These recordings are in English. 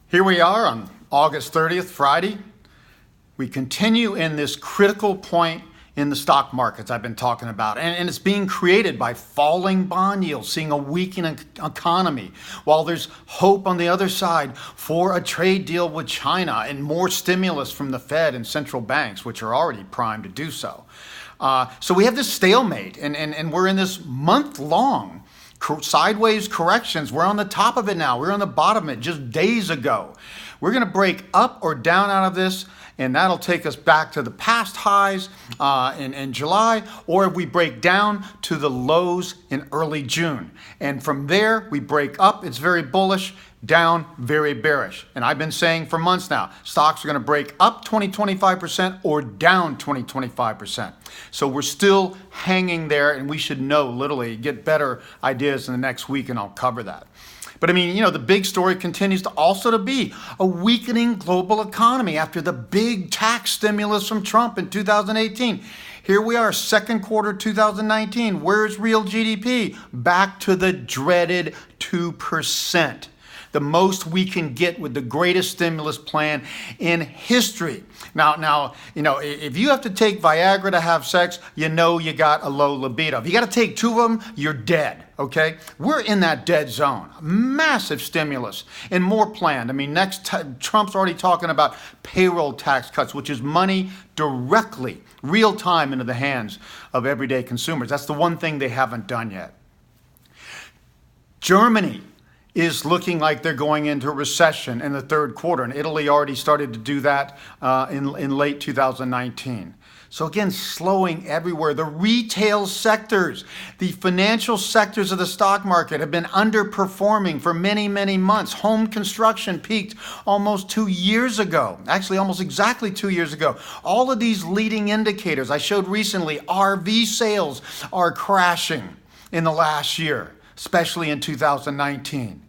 Here we are on August 30th, Friday. We continue in this critical point in the stock markets I've been talking about. And it's being created by falling bond yields, seeing a weakening economy, while there's hope on the other side for a trade deal with China and more stimulus from the Fed and central banks, which are already primed to do so. So we have this stalemate, and we're in this month-long sideways corrections. We're on the top of it now. We're on the bottom of it just days ago. We're going to break up or down out of this, and that'll take us back to the past highs in July, or we break down to the lows in early June. And from there, we break up. It's very bullish. Down, very bearish. And I've been saying for months now, stocks are going to break up 20-25% or down 20-25%. So we're still hanging there, and we should know, literally, get better ideas in the next week, and I'll cover that. But I mean, the big story continues to be a weakening global economy after the big tax stimulus from Trump in 2018. Here we are, second quarter 2019. Where's real GDP? Back to the dreaded 2%. The most we can get with the greatest stimulus plan in history. Now, if you have to take Viagra to have sex, you got a low libido. If you got to take two of them, you're dead, okay? We're in that dead zone. Massive stimulus and more planned. I mean, Trump's already talking about payroll tax cuts, which is money directly, real time into the hands of everyday consumers. That's the one thing they haven't done yet. Germany is looking like they're going into a recession in the third quarter. And Italy already started to do that in late 2019. So again, slowing everywhere. The retail sectors, the financial sectors of the stock market have been underperforming for many, many months. Home construction peaked almost 2 years ago. Actually, almost exactly 2 years ago. All of these leading indicators I showed recently, RV sales are crashing in the last year, especially in 2019.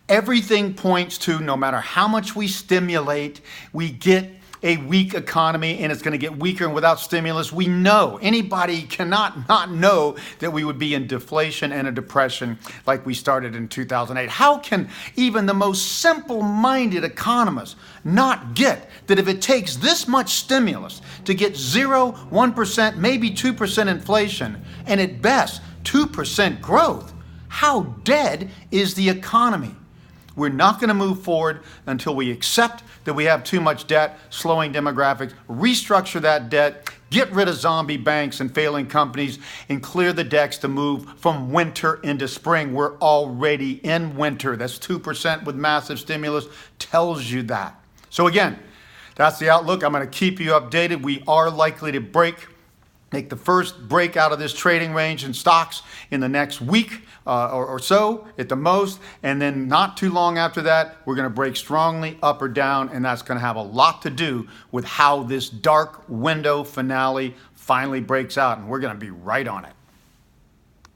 Everything points to, no matter how much we stimulate, we get a weak economy, and it's going to get weaker. And without stimulus, we know, anybody cannot not know that we would be in deflation and a depression like we started in 2008. How can even the most simple-minded economists not get that if it takes this much stimulus to get 0, 1%, maybe 2% inflation, and at best 2% growth, how dead is the economy? We're not going to move forward until we accept that we have too much debt, slowing demographics, restructure that debt, get rid of zombie banks and failing companies, and clear the decks to move from winter into spring. We're already in winter. That's 2% with massive stimulus, tells you that. So again, that's the outlook. I'm going to keep you updated. We are likely to make the first break out of this trading range in stocks in the next week or so at the most. And then not too long after that, we're going to break strongly up or down. And that's going to have a lot to do with how this dark window finale finally breaks out. And we're going to be right on it.